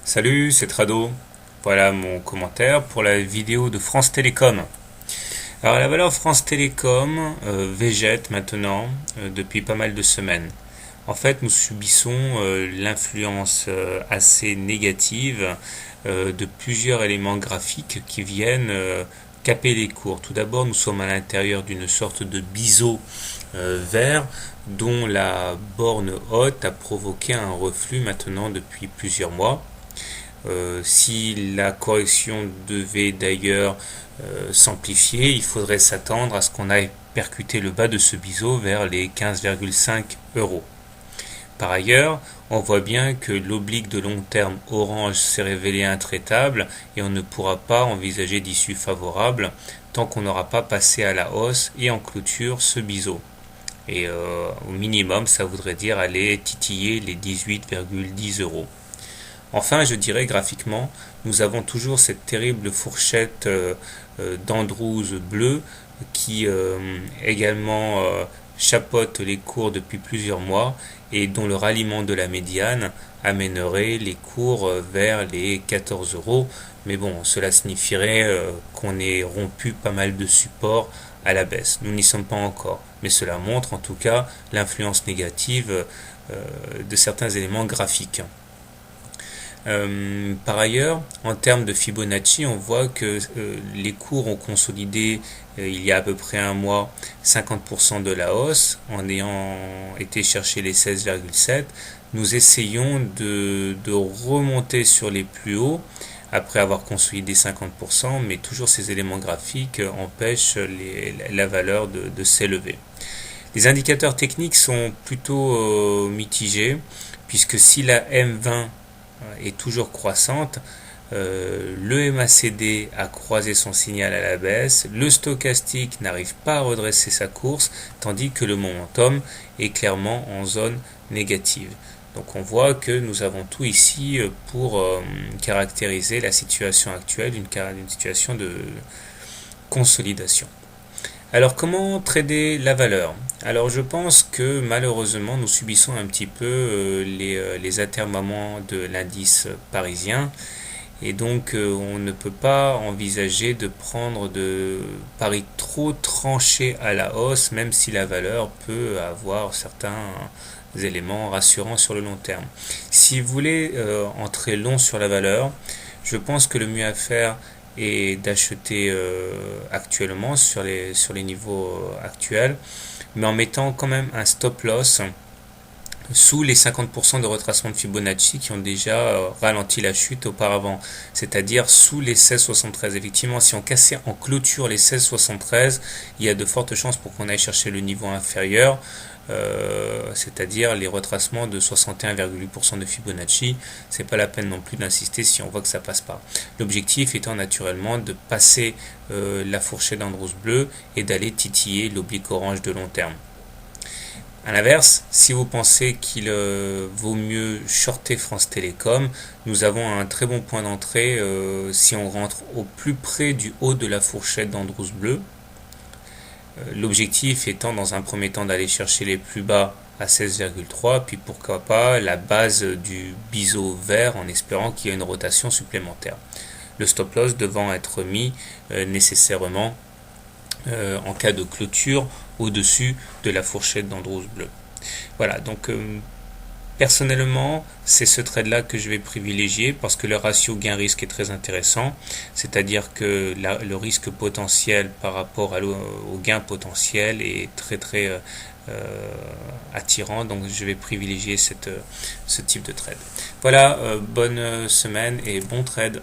Salut, c'est Trado. Voilà mon commentaire pour la vidéo de France Télécom. Alors la valeur France Télécom végète maintenant depuis pas mal de semaines. En fait, nous subissons l'influence assez négative de plusieurs éléments graphiques qui viennent caper les cours. Tout d'abord, nous sommes à l'intérieur d'une sorte de biseau vert dont la borne haute a provoqué un reflux maintenant depuis plusieurs mois. Si la correction devait d'ailleurs s'amplifier, il faudrait s'attendre à ce qu'on aille percuter le bas de ce biseau vers les 15,5 euros. Par ailleurs, on voit bien que l'oblique de long terme Orange s'est révélé intraitable et on ne pourra pas envisager d'issue favorable tant qu'on n'aura pas passé à la hausse et en clôture ce biseau. Et au minimum, ça voudrait dire aller titiller les 18,10 euros. Enfin, je dirais graphiquement, nous avons toujours cette terrible fourchette d'Andrews bleu qui également chapeaute les cours depuis plusieurs mois et dont le ralliement de la médiane amènerait les cours vers les 14 euros. Mais bon, cela signifierait qu'on ait rompu pas mal de supports à la baisse. Nous n'y sommes pas encore, mais cela montre en tout cas l'influence négative de certains éléments graphiques. Par ailleurs, en termes de Fibonacci, on voit que les cours ont consolidé il y a à peu près un mois 50% de la hausse en ayant été chercher les 16,7. Nous essayons de remonter sur les plus hauts après avoir consolidé 50%, mais toujours ces éléments graphiques empêchent la valeur de s'élever. Les indicateurs techniques sont plutôt mitigés, puisque si la M20 est toujours croissante, le MACD a croisé son signal à la baisse, le stochastique n'arrive pas à redresser sa course, tandis que le momentum est clairement en zone négative. Donc on voit que nous avons tout ici pour caractériser la situation actuelle, une situation de consolidation. Alors comment trader la valeur? Alors je pense que malheureusement nous subissons un petit peu les atermoiements de l'indice parisien et donc on ne peut pas envisager de prendre de paris trop tranchés à la hausse, même si la valeur peut avoir certains éléments rassurants sur le long terme. Si vous voulez entrer long sur la valeur, je pense que le mieux à faire et d'acheter actuellement sur les niveaux actuels, mais en mettant quand même un stop loss sous les 50% de retracement de Fibonacci qui ont déjà ralenti la chute auparavant, c'est-à-dire sous les 16,73. Effectivement, si on cassait en clôture les 16,73, il y a de fortes chances pour qu'on aille chercher le niveau inférieur, c'est-à-dire les retracements de 61,8% de Fibonacci. C'est pas la peine non plus d'insister si on voit que ça passe pas. L'objectif étant naturellement de passer la fourchette d'Andrews bleu et d'aller titiller l'oblique orange de long terme. A l'inverse, si vous pensez qu'il vaut mieux shorter France Télécom, nous avons un très bon point d'entrée si on rentre au plus près du haut de la fourchette d'Andrews bleu. L'objectif étant dans un premier temps d'aller chercher les plus bas à 16,3, puis pourquoi pas la base du biseau vert en espérant qu'il y ait une rotation supplémentaire. Le stop loss devant être mis nécessairement en cas de clôture au-dessus de la fourchette d'Andrews bleu. Voilà, donc personnellement, c'est ce trade-là que je vais privilégier parce que le ratio gain-risque est très intéressant, c'est-à-dire que le risque potentiel par rapport au gain potentiel est très très attirant, donc je vais privilégier ce type de trade. Voilà, bonne semaine et bon trade.